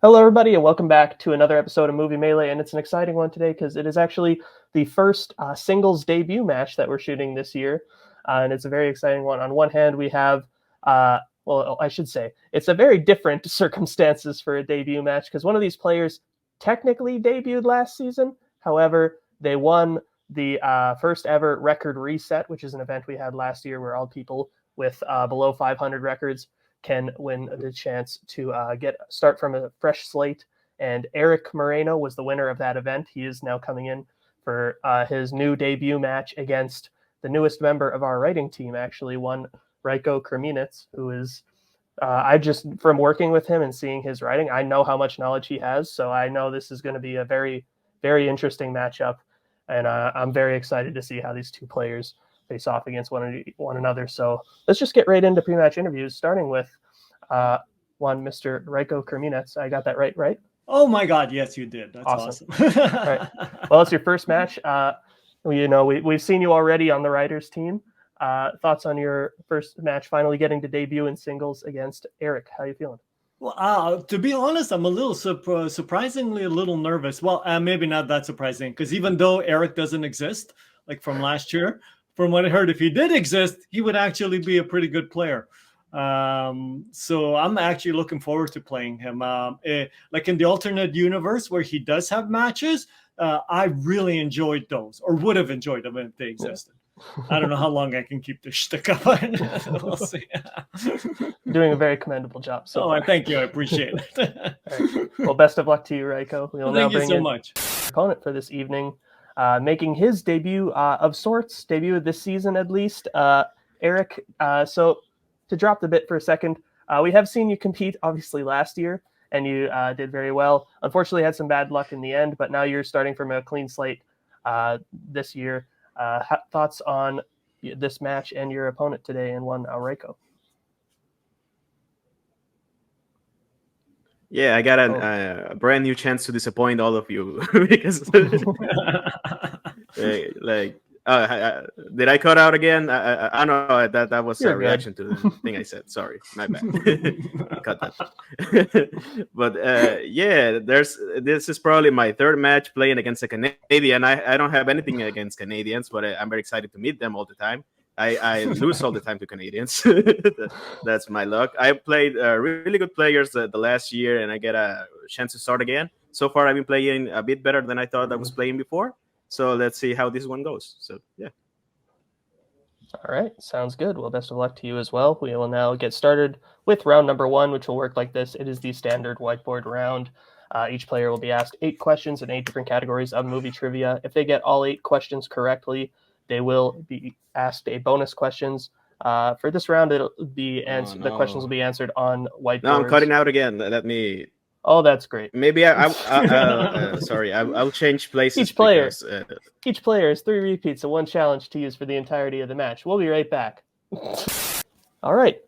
Hello, everybody, and welcome back to another episode of Movie Melee. And it's an exciting one today because it is actually the first singles debut match that we're shooting this year. And it's a very exciting one. On one hand, we have, I should say, it's a very different circumstances for a debut match because one of these players technically debuted last season. However, they won the first ever record reset, which is an event we had last year where all people with below 500 records can win the chance to start from a fresh slate. And Erick Moreno was the winner of that event. He is now coming in for his new debut match against the newest member of our writing team, actually, one Rajko Krminac, who is, I just, from working with him and seeing his writing, I know how much knowledge he has. So I know this is going to be a very, very interesting matchup. And I'm very excited to see how these two players face off against one another. So let's just get right into pre-match interviews, starting with one Mr. Rajko Krminac. I got that right? Oh my God, yes, you did. That's awesome. All right. Well, it's your first match. We've seen you already on the writers team. Thoughts on your first match, finally getting to debut in singles against Erick? How you feeling? Well, to be honest, I'm a little surprisingly a little nervous. Well, maybe not that surprising, because even though Erick doesn't exist, like from last year, from what I heard, if he did exist, he would actually be a pretty good player. So I'm actually looking forward to playing him. Like in the alternate universe where he does have matches, I really enjoyed those, or would have enjoyed them if they existed. Yeah. I don't know how long I can keep this shtick up. We'll see. Doing a very commendable job. So thank you. I appreciate it. Right. Well, best of luck to you, Rajko. We'll thank you so much. Opponent for this evening, making his debut of sorts, debut of this season at least, Erick. So to drop the bit for a second, we have seen you compete obviously last year, and you did very well. Unfortunately, had some bad luck in the end, but now you're starting from a clean slate this year. Thoughts on this match and your opponent today in one Rajko? Yeah, I got a brand new chance to disappoint all of you because did I cut out again? I know that was a reaction to the thing I said. Sorry, my bad. Cut that. But yeah, this is probably my third match playing against a Canadian. I don't have anything against Canadians, but I'm very excited to meet them all the time. I lose all the time to Canadians. That's my luck. I played really good players the last year, and I get a chance to start again. So far, I've been playing a bit better than I thought I was playing before. So let's see how this one goes. So, yeah. All right. Sounds good. Well, best of luck to you as well. We will now get started with round number one, which will work like this. It is the standard whiteboard round. Each player will be asked 8 questions in 8 different categories of movie trivia. If they get all 8 questions correctly, they will be asked a bonus questions. For this round, it'll be the questions will be answered on whiteboards. No, I'm cutting out again. Let me. Oh, that's great. Maybe sorry, I'll change places. Each player has 3 repeats and 1 challenge to use for the entirety of the match. We'll be right back. All right.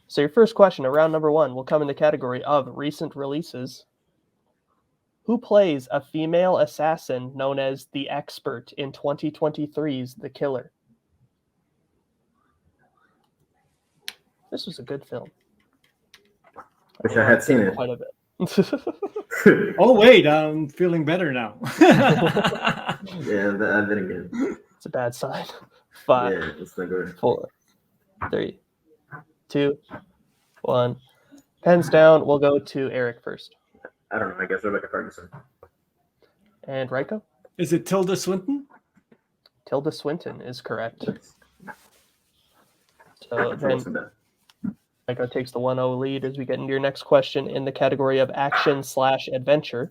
So your first question, round number 1, will come in the category of recent releases. Who plays a female assassin known as the Expert in 2023's The Killer? This was a good film. Wish I had seen it. Quite a bit. Oh, wait, I'm feeling better now. Yeah, that didn't get it. It's a bad sign. 5, yeah, it's not good. 4, 3, 2, 1. Pens down. We'll go to Erick first. I don't know. I guess Rebecca Ferguson. And Rajko? Is it Tilda Swinton? Tilda Swinton is correct. So then Rajko takes the 1-0 lead as we get into your next question in the category of action/adventure.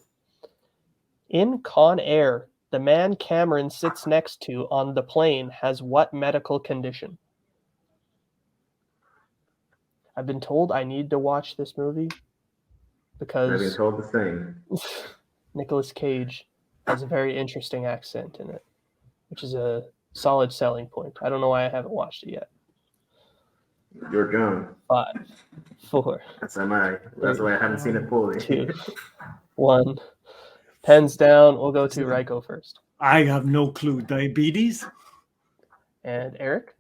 In Con Air, the man Cameron sits next to on the plane has what medical condition? I've been told I need to watch this movie because I've been told the same. Nicolas Cage has a very interesting accent in it, which is a solid selling point. I don't know why I haven't watched it yet. You're John. 5, 4. That's why I haven't seen it fully. 2, 1. Pens down. We'll go to Rajko first. I have no clue. Diabetes? And Erick?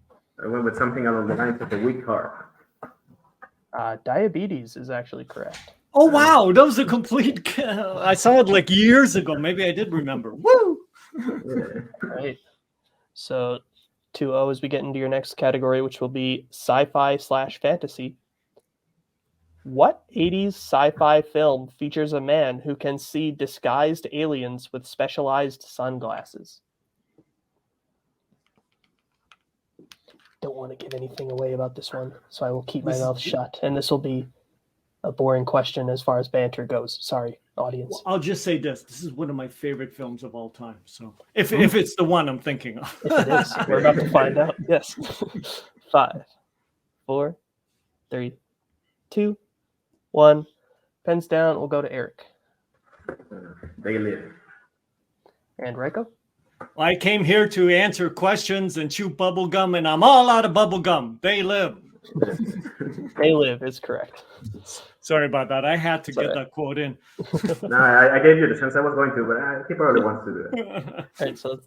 I went with something along the lines of a weak heart. Diabetes is actually correct. Oh wow, that was a complete. I saw it like years ago. Maybe I did remember. Woo! Yeah. Right. So 2-0 as we get into your next category, which will be sci-fi/fantasy. What 80s sci-fi film features a man who can see disguised aliens with specialized sunglasses? Don't want to give anything away about this one, so I will keep my mouth shut. And this will be a boring question as far as banter goes. Sorry, audience. Well, I'll just say this: this is one of my favorite films of all time. So, if it's the one I'm thinking of, If it is, we're about to find out. Yes. 5, 4, 3, 2, 1. Pens down. We'll go to Eric. They live. And Rajko? I came here to answer questions and chew bubble gum, and I'm all out of bubble gum. They live. They live is correct. Sorry about that. I had to get that quote in. No, I gave you the sense I was going to, but he probably wants to do it. All right, so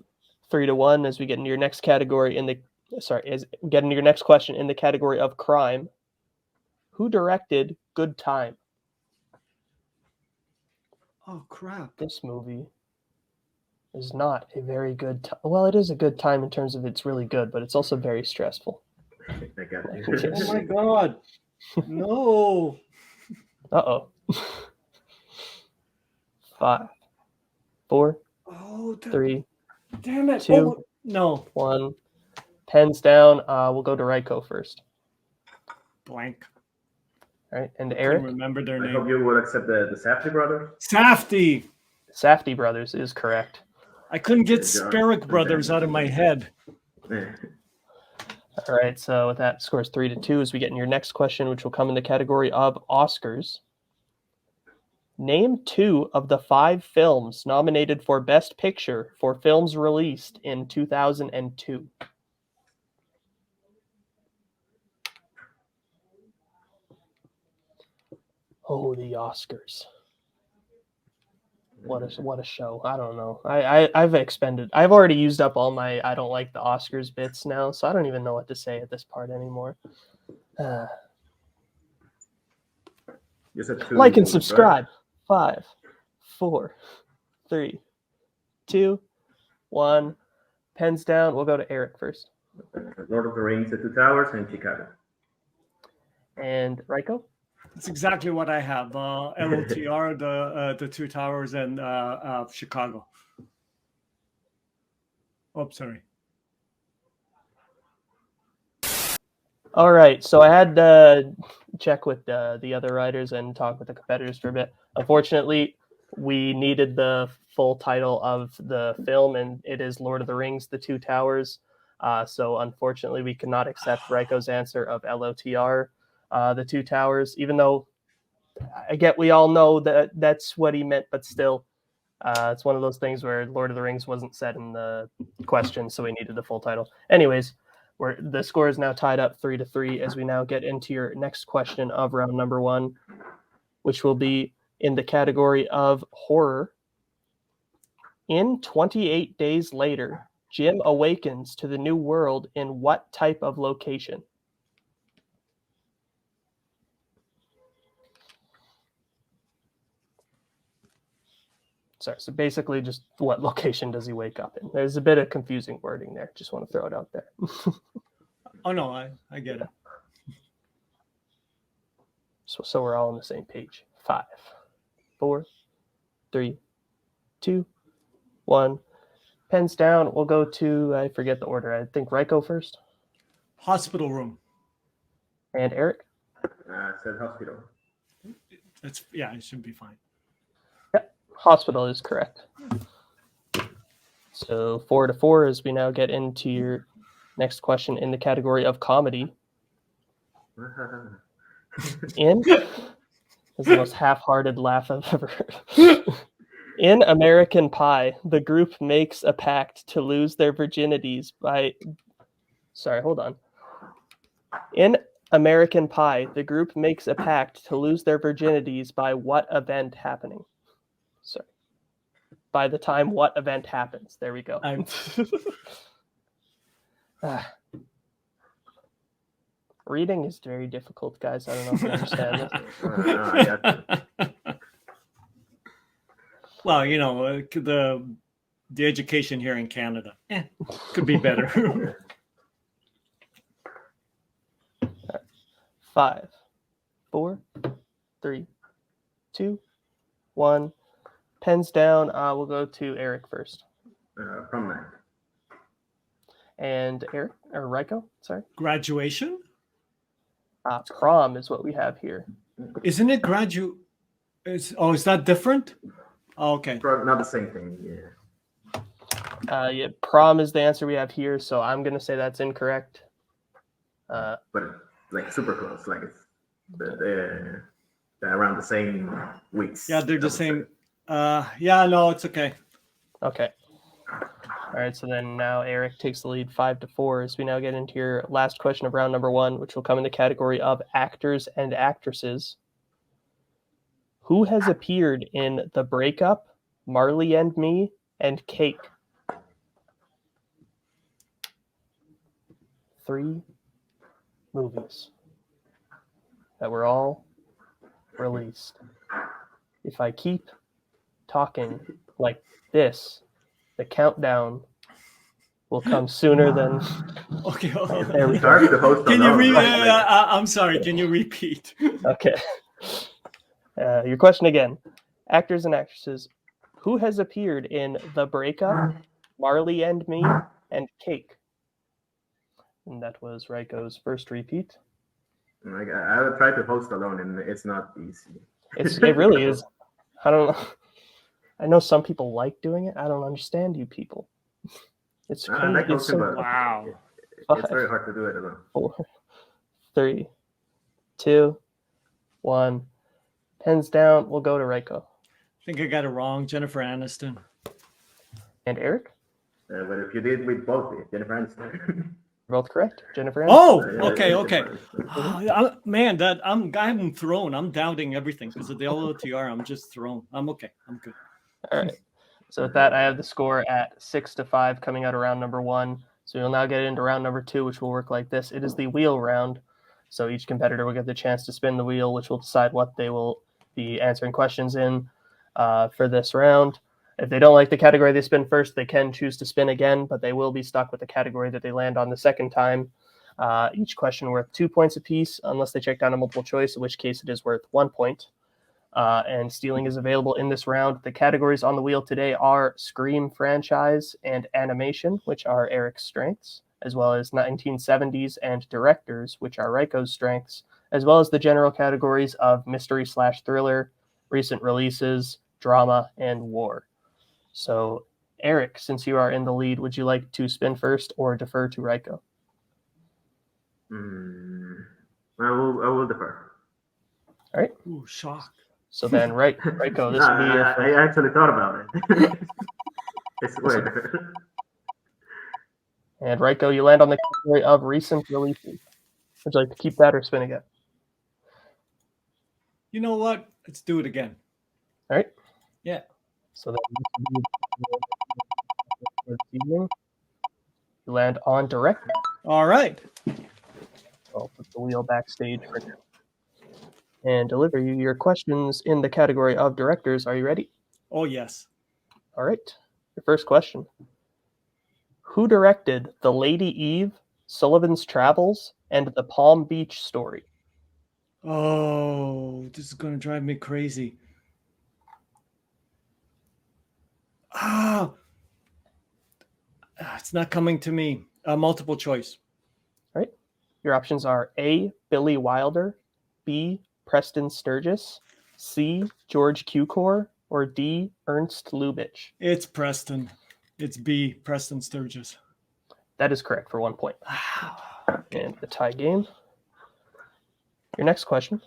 3-1 as we get into your next category as we get into your next question in the category of crime. Who directed Good Time? Oh crap! This movie is not a very good time. Well, it is a good time in terms of it's really good, but it's also very stressful. I got you. Oh my god! No. Uh-oh. 5, 4, Oh, 3, damn it! 2, Oh, no. 1. Pens down. We'll go to Rajko first. Blank. All right, and I Eric. remember their I name. hope you would accept the Safdie brothers. Safdie. Safdie brothers is correct. I couldn't get Good job. Sperrick brothers out of my head. Yeah. All right, so with that, scores 3-2 as we get in your next question, which will come in the category of Oscars. Name 2 of the 5 films nominated for Best Picture for films released in 2002. Oh, the Oscars. What a show. I don't know. I've already used up all my I don't like the Oscars bits now, so I don't even know what to say at this part anymore. You said 2 Like and movies, subscribe. 5, 4, 3, 2, 1. Pens down. We'll go to Eric first. right? Lord of the Rings, The Two Towers, and Chicago. And Rajko? That's exactly what I have. LOTR, the Two Towers, and Chicago. Oh, sorry. All right, so I had to check with the other writers and talk with the competitors for a bit. Unfortunately, we needed the full title of the film, and it is Lord of the Rings, The Two Towers. So unfortunately, we could not accept Rajko's answer of LOTR, The Two Towers, even though I get we all know that that's what he meant, but still, it's one of those things where Lord of the Rings wasn't said in the question, so we needed the full title. Anyways, the score is now tied up 3-3 as we now get into your next question of round number 1, which will be in the category of horror. In 28 Days Later, Jim awakens to the new world in what type of location? Sorry, so basically just what location does he wake up in? There's a bit of confusing wording there. Just want to throw it out there. Oh, no, I get it. So we're all on the same page. 5, 4, 3, 2, 1. Pens down. We'll go to, I forget the order. I think Rajko first. Hospital room. And Eric? I said hospital. Yeah, it should be fine. Yep, hospital is correct. So 4-4 as we now get into your next question in the category of comedy. In is the most half-hearted laugh I've ever heard. In American Pie, the group makes a pact to lose their virginities by... Sorry, hold on. In American Pie, the group makes a pact to lose their virginities by what event happening? Sorry. By the time what event happens. There we go. Reading is very difficult, guys. I don't know if you understand this. Well, the education here in Canada could be better. 5, 4, 3, 2, 1. Pens down. We'll go to Eric first. Prom night. And Eric, or Rajko, sorry. Graduation? Prom is what we have here. Isn't it is that different? Oh, okay. Not the same thing, yeah. Yeah, prom is the answer we have here, so I'm going to say that's incorrect. But like super close, like it's they're around the same weeks. Yeah, they're the same. No, it's okay. Okay. All right, so then now Eric takes the lead 5-4 as we now get into your last question of round number 1, which will come in the category of actors and actresses. Who has appeared in The Breakup, Marley and Me, and Cake? 3 movies that were all released. If I keep talking like this, the countdown will come sooner than. Okay. There we go. Sorry, the host. Can you I'm sorry. Can you repeat? Okay. Your question again. Actors and actresses. Who has appeared in The Breakup, Marley and Me, and Cake? And that was Rajko's first repeat. I would try to host alone, and it's not easy. It really is. I don't know. I know some people like doing it. I don't understand you people. It's crazy. I like hosting, but wow. It's very hard to do it alone. 4, 3, 2, 1. Pens down. We'll go to Rajko. I think I got it wrong. Jennifer Aniston. And Eric? But if you did with both, Jennifer Aniston. Both correct. Jennifer Aniston. Oh, okay. Man, I'm thrown. I'm doubting everything because of the LOTR. I'm just thrown. I'm okay. I'm good. All right. So with that, I have the score at 6-5 coming out of round number 1. So we'll now get into round number 2, which will work like this. It is the wheel round. So each competitor will get the chance to spin the wheel, which will decide what they will be answering questions in for this round. If they don't like the category they spin first, they can choose to spin again, but they will be stuck with the category that they land on the second time. Each question worth 2 points apiece, unless they check down a multiple choice, in which case it is worth 1 point. And stealing is available in this round. The categories on the wheel today are Scream franchise and animation, which are Eric's strengths, as well as 1970s and directors, which are Rajko's strengths, as well as the general categories of mystery/thriller, recent releases, drama, and war. So, Eric, since you are in the lead, would you like to spin first or defer to Rajko? I will defer. All right. Ooh, shock. So then, Rajko, this will be your first. I actually thought about it. I swear. And Rajko, you land on the category of recent releases. Would you like to keep that or spin again? You know what? Let's do it again. All right. Yeah. So then you land on director. All right. I'll put the wheel backstage for now. And deliver you your questions in the category of directors. Are you ready? Oh, yes. All right. Your first question. Who directed The Lady Eve, Sullivan's Travels, and The Palm Beach Story? Oh, this is going to drive me crazy. It's not coming to me. Multiple choice. All right. Your options are A, Billy Wilder, B, Preston Sturgis, C, George Cukor, or D, Ernst Lubitsch. It's Preston. It's B, Preston Sturgis. That is correct for 1 point. And the tie game. Your next question.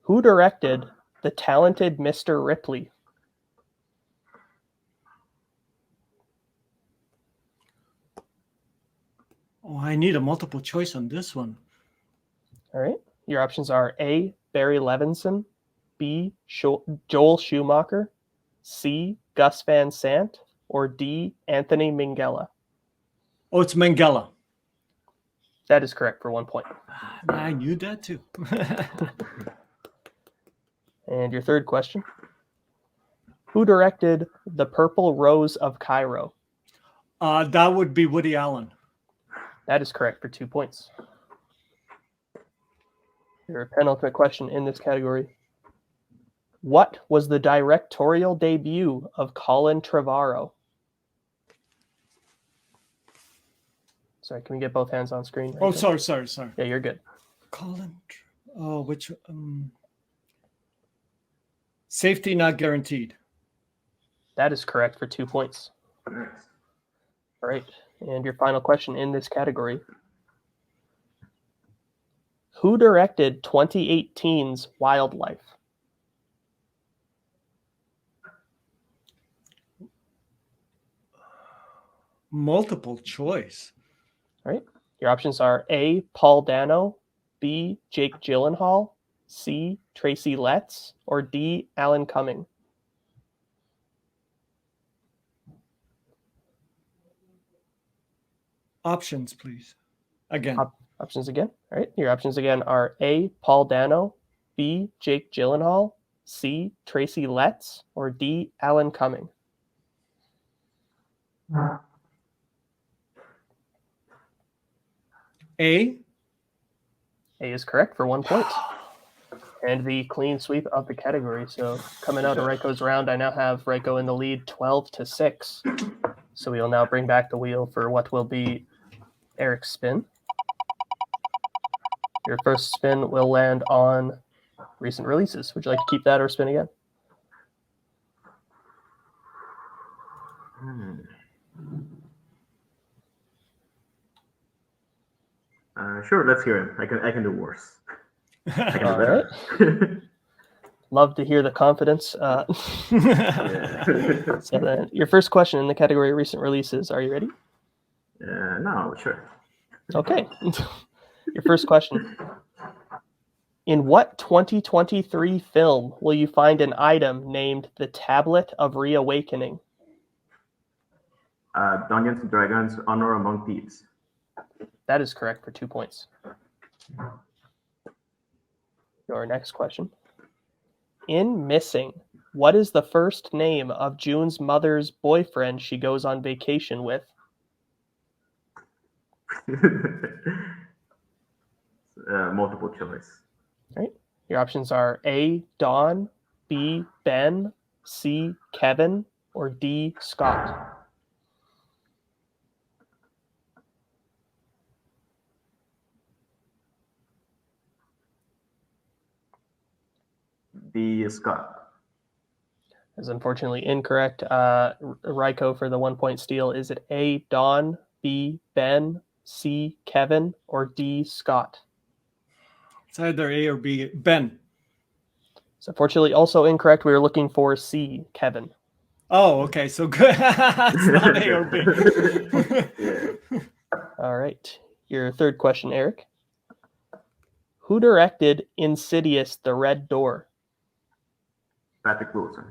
Who directed The Talented Mr. Ripley? Oh, I need a multiple choice on this one. All right. Your options are A, Barry Levinson, B, Joel Schumacher, C, Gus Van Sant, or D, Anthony Minghella. Oh, it's Minghella. That is correct for 1 point. I knew that too. And your third question. Who directed The Purple Rose of Cairo? That would be Woody Allen. That is correct for 2 points. Your penultimate question in this category. What was the directorial debut of Colin Trevorrow? Sorry, can we get both hands on screen? Oh, sorry. Yeah, you're good. Colin. Oh, which Safety Not Guaranteed. That is correct for 2 points. Nice. All right, and your final question in this category. Who directed 2018's Wildlife? Multiple choice. All right, your options are A, Paul Dano, B, Jake Gyllenhaal, C, Tracy Letts, or D, Alan Cumming. Options, please. Again. Options again. All right, your options again are A, Paul Dano, B, Jake Gyllenhaal, C, Tracy Letts, or D, Alan Cumming. A. A is correct for 1 point. And the clean sweep of the category. So coming out of Rajko's round, I now have Rajko in the lead 12-6. So we will now bring back the wheel for what will be Erick's spin. Your first spin will land on recent releases. Would you like to keep that or spin again? Sure, let's hear him. I can do worse. I can do All better. right. Love to hear the confidence. So then, your first question in the category recent releases. Are you ready? No, sure. Okay. Your first question. In what 2023 film will you find an item named the Tablet of Reawakening? Dungeons and Dragons: Honor Among Thieves. That is correct for 2 points. Your next question. In Missing, what is the first name of June's mother's boyfriend she goes on vacation with? Multiple choice. Right. Your options are A, Dawn, B, Ben, C, Kevin, or D, Scott. B, Scott. Is unfortunately incorrect. Rajko for the 1 point steal. Is it A, Dawn, B, Ben, C, Kevin, or D, Scott? It's either A or B. Ben. It's unfortunately also incorrect. We were looking for C, Kevin. Oh, okay. So good. It's not A or B. All right. Your third question, Erick. Who directed Insidious: The Red Door? Patrick Wilson.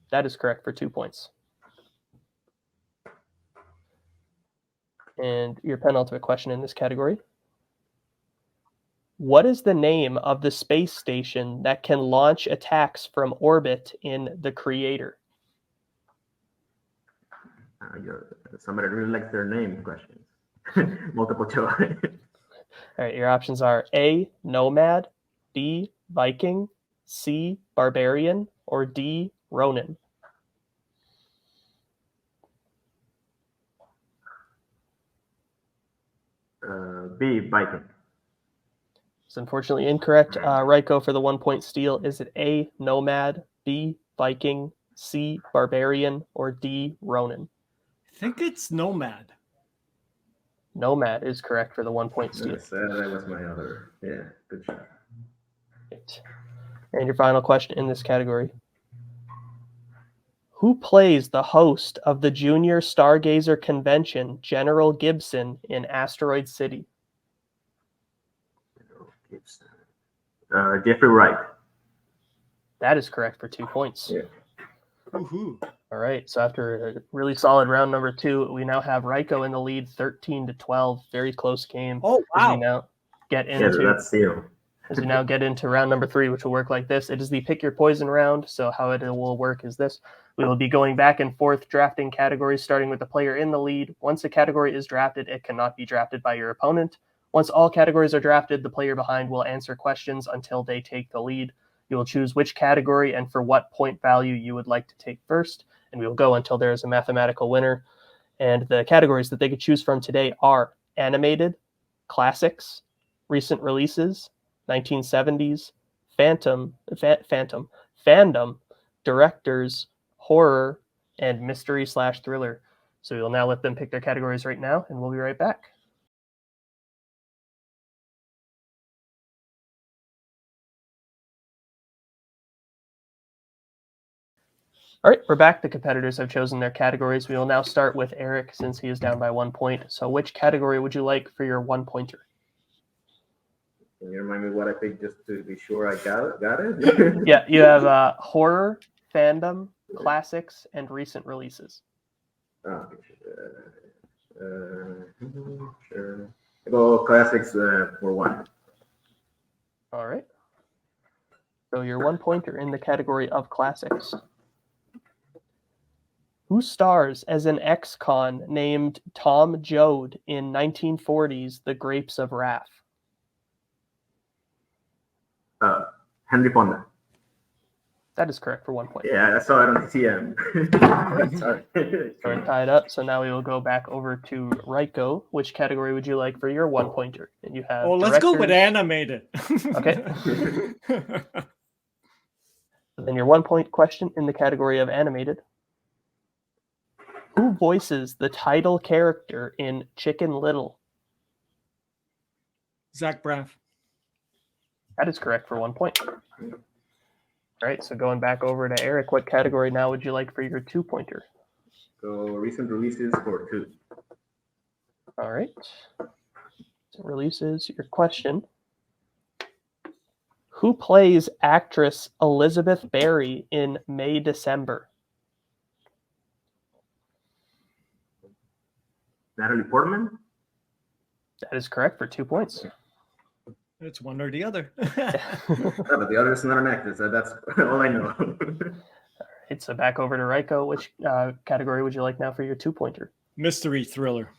That is correct for 2 points. And your penultimate question in this category. What is the name of the space station that can launch attacks from orbit in The Creator? Somebody really likes their name questions. Multiple choice. All right, your options are A, Nomad, B, Viking, C, Barbarian, or D, Ronin. B, Viking. It's unfortunately incorrect. Rajko for the 1 point steal. Is it A, Nomad, B, Viking, C, Barbarian, or D, Ronin? I think it's Nomad. Nomad is correct for the 1 point steal. Yes, that was my other. Yeah, good shot. Right. And your final question in this category. Who plays the host of the Junior Stargazer Convention, General Gibson, in Asteroid City? Jeffrey Wright. That is correct for 2 points. Yeah. Woohoo. All right. So after a really solid round number 2, we now have Rajko in the lead 13-12. Very close game. Oh, As we wow. now get Yeah, into that's still. as we now get into round number 3, which will work like this. It is the pick your poison round. So how it will work is this. We will be going back and forth drafting categories, starting with the player in the lead. Once a category is drafted, it cannot be drafted by your opponent. Once all categories are drafted, the player behind will answer questions until they take the lead. You will choose which category and for what point value you would like to take first, and we will go until there is a mathematical winner. And the categories that they could choose from today are animated, classics, recent releases, 1970s, fandom, directors, horror, and mystery/thriller. So we'll now let them pick their categories right now, and we'll be right back. All right, we're back. The competitors have chosen their categories. We will now start with Erick since he is down by 1 point. So which category would you like for your 1-pointer? Can you remind me what I picked just to be sure I got it? Yeah, you have horror, fandom, classics, and recent releases. Oh, sure. Go classics for 1. All right. So your 1-pointer in the category of classics. Who stars as an ex-con named Tom Joad in 1940's The Grapes of Wrath? Henry Fonda. That is correct for 1 point. Yeah, I saw it on TM. Sorry. So we're tied up. So now we will go back over to Rajko. Which category would you like for your 1-pointer? And you have. Oh, let's go with animated. Okay. Then your 1-point question in the category of animated. Who voices the title character in Chicken Little? Zach Braff. That is correct for 1 point. All right, so going back over to Erick, what category now would you like for your 2-pointer? So recent releases for 2. All right. So releases, your question. Who plays actress Elizabeth Berry in May December? Natalie Portman? That is correct for 2 points. It's one or the other. No, but the other is not an actress. That's all I know. All right, so back over to Rajko. Which category would you like now for your 2-pointer? Mystery thriller.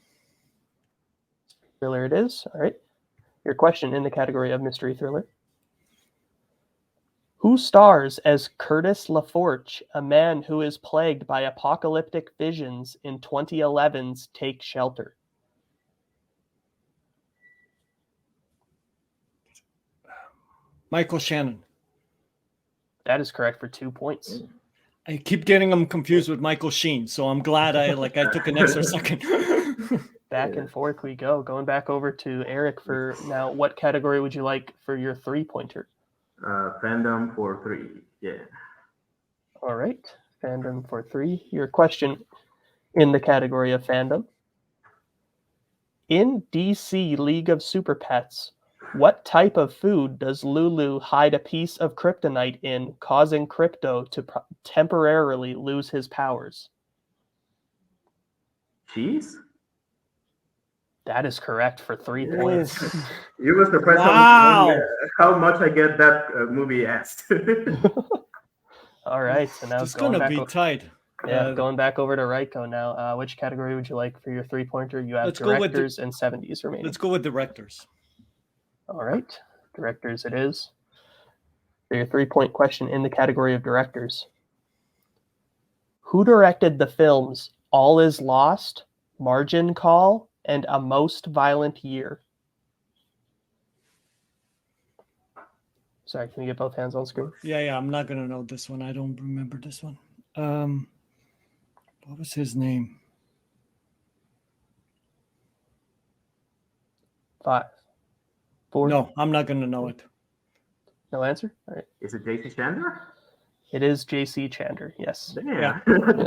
Thriller it is. All right. Your question in the category of mystery thriller. Who stars as Curtis LaForge, a man who is plagued by apocalyptic visions in 2011's Take Shelter? Michael Shannon. That is correct for 2 points. I keep getting them confused with Michael Sheen, so I'm glad I took an extra second. Back and forth we go. Going back over to Erick for now. What category would you like for your 3-pointer? Fandom for 3. Yeah. All right. Fandom for 3. Your question in the category of fandom. In DC League of Super Pets, what type of food does Lulu hide a piece of kryptonite in, causing Crypto to temporarily lose his powers? Cheese? That is correct for 3 points. You were surprised how much I get that movie asked. All right, so now it's going to be tight. Yeah, going back over to Rajko now. Which category would you like for your 3-pointer? You have directors and 70s remaining. Let's go with directors. All right, directors it is. For your 3-point question in the category of directors. Who directed the films All Is Lost, Margin Call, and A Most Violent Year? Sorry, can we get both hands on screen? Yeah, I'm not going to know this one. I don't remember this one. What was his name? 5, 4. No, I'm not going to know it. No answer? All right. Is it JC Chandler? It is J.C. Chandler, yes. Yeah,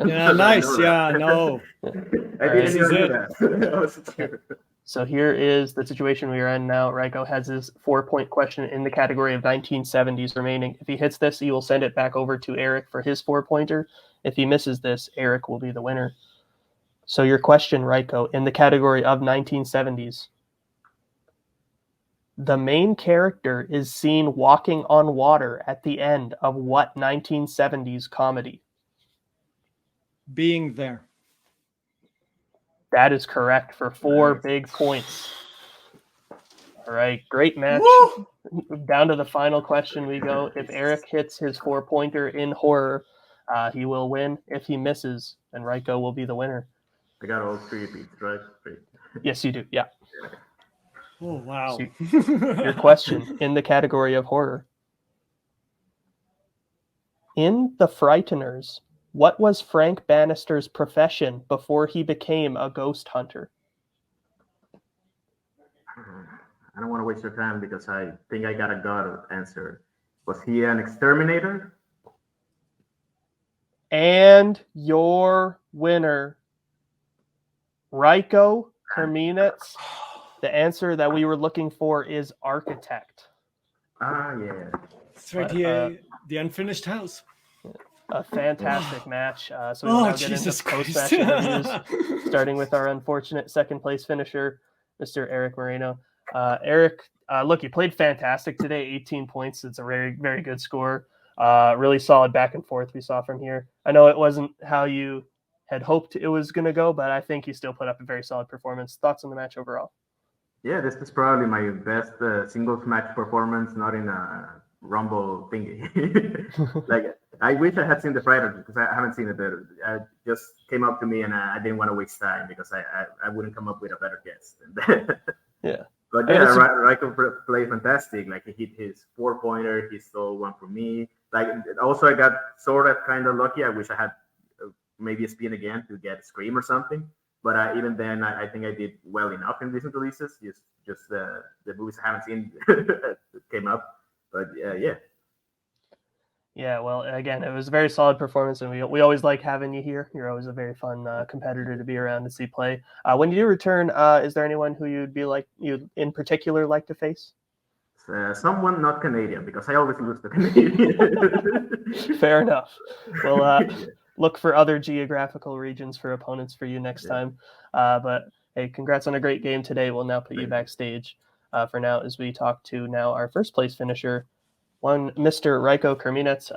yeah nice. Yeah, no. I didn't know that. So here is the situation we are in now. Rajko has his 4-point question in the category of 1970s remaining. If he hits this, he will send it back over to Erick for his 4-pointer. If he misses this, Erick will be the winner. So your question, Rajko, in the category of 1970s. The main character is seen walking on water at the end of what 1970s comedy? Being There. That is correct for 4 big points. All right, great match. Woo! Down to the final question we go. If Erick hits his 4-pointer in horror, he will win. If he misses, then Rajko will be the winner. I got all 3 repeats, right? 3. Yes, you do. Yeah. Oh, wow. So your question in the category of horror. In The Frighteners, what was Frank Bannister's profession before he became a ghost hunter? I don't want to waste your time because I think I got a gut answer. Was he an exterminator? And your winner, Rajko Krminac. The answer that we were looking for is architect. Yeah. That's right. The Unfinished House. A fantastic match. So we will now get into post-match interviews, starting with our unfortunate second-place finisher, Mr. Erick Moreno. Erick, look, you played fantastic today. 18 points. It's a very, very good score. Really solid back and forth we saw from here. I know it wasn't how you had hoped it was going to go, but I think you still put up a very solid performance. Thoughts on the match overall? Yeah, this is probably my best singles match performance, not in a Rumble thingy. Like, I wish I had seen the Friday because I haven't seen it. It just came up to me, and I didn't want to waste time because I wouldn't come up with a better guess than that. Yeah. But yeah, Rajko played fantastic. Like, he hit his 4-pointer, he stole one from me. Like, also I got sort of kind of lucky. I wish I had maybe a spin again to get a scream or something. But even then, I think I did well enough in recent releases. Just the movies I haven't seen came up. But yeah. Yeah, well, again, it was a very solid performance, and we always like having you here. You're always a very fun competitor to be around to see play. When you do return, is there anyone who you'd in particular like to face? Someone not Canadian, because I always lose to Canadian. Fair enough. Well, look for other geographical regions for opponents for you next time. But hey, congrats on a great game today. We'll now put you backstage for now as we talk to now our first place finisher, one Mr. Rajko Krminac.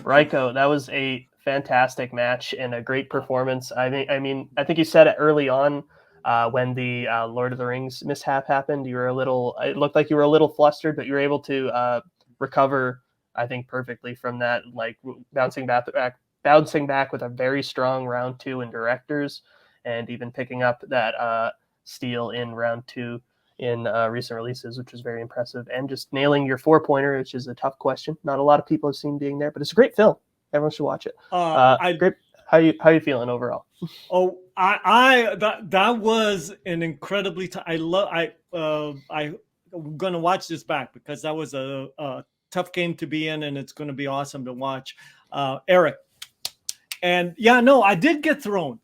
Rajko, that was a fantastic match and a great performance. I think you said it early on when the Lord of the Rings mishap happened. It looked like you were a little flustered, but you were able to recover, I think, perfectly from that, like bouncing back with a very strong round 2 in directors, and even picking up that steal in round 2 in recent releases, which was very impressive, and just nailing your 4-pointer, which is a tough question. Not a lot of people have seen being there, but it's a great film. Everyone should watch it. Great. How you feeling overall? Oh, that was an incredibly. I'm gonna watch this back because that was a tough game to be in, and it's gonna be awesome to watch. Erick, and I did get thrown.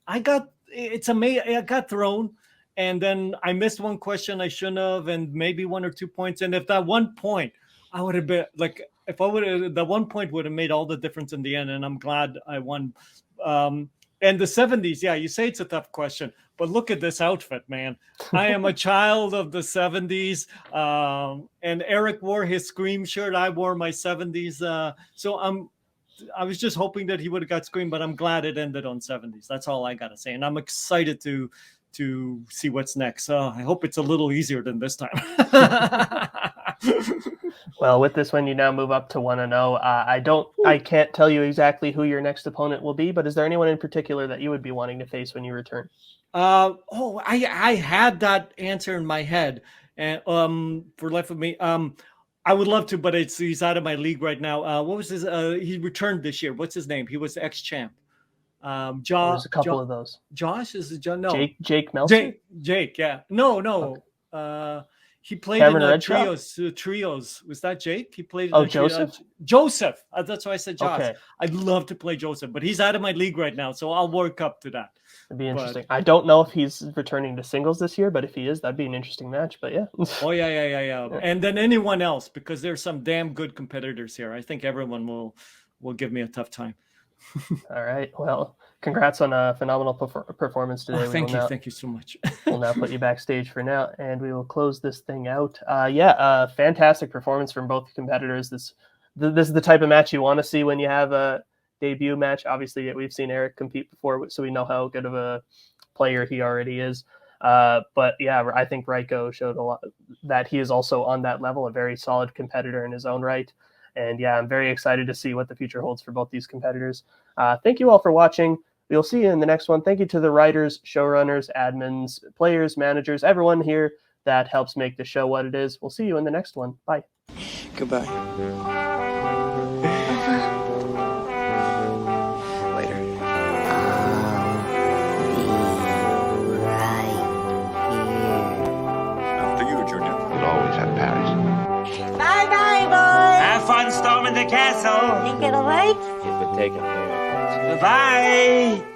It's amazing. I got thrown. And then I missed one question I shouldn't have, and maybe 1 or 2 points. And if that 1 point, I would have been like, that 1 point would have made all the difference in the end. And I'm glad I won. And the 70s, you say it's a tough question, but look at this outfit, man. I am a child of the 70s. And Erick wore his Scream shirt. I wore my 70s. So I was just hoping that he would have got Scream, but I'm glad it ended on 70s. That's all I got to say. And I'm excited to see what's next. I hope it's a little easier than this time. Well, with this one, you now move up to 1-0. I can't tell you exactly who your next opponent will be, but is there anyone in particular that you would be wanting to face when you return? I had that answer in my head, and for life of me, I would love to, but he's out of my league right now. What was his? He returned this year. What's his name? He was ex-champ. There's a couple of those. Josh is it John? No, Jake Meltzer. Jake. Yeah. No. Okay. He played Cameron in Redshaw? trios. Was that Jake? He played. Joseph. Joseph. That's why I said Josh. Okay. I'd love to play Joseph, but he's out of my league right now, so I'll work up to that. It'd be interesting. I don't know if he's returning to singles this year, but if he is, that'd be an interesting match. But yeah. Oh yeah. And then anyone else, because there's some damn good competitors here. I think everyone will give me a tough time. All right. Well, congrats on a phenomenal performance today. Thank you so much. We'll now put you backstage for now, and we will close this thing out. Fantastic performance from both competitors. This is the type of match you want to see when you have a debut match. Obviously, we've seen Erick compete before, so we know how good of a player he already is. But yeah, I think Rajko showed a lot that he is also on that level, a very solid competitor in his own right. And yeah, I'm very excited to see what the future holds for both these competitors. Thank you all for watching. We'll see you in the next one. Thank you to the writers, showrunners, admins, players, managers, everyone here that helps make the show what it is. We'll see you in the next one. Bye. Goodbye. Later. After you, Junior. You'll always have Paris. Bye-bye, boys. Have fun storming the castle. Think it'll work? Goodbye.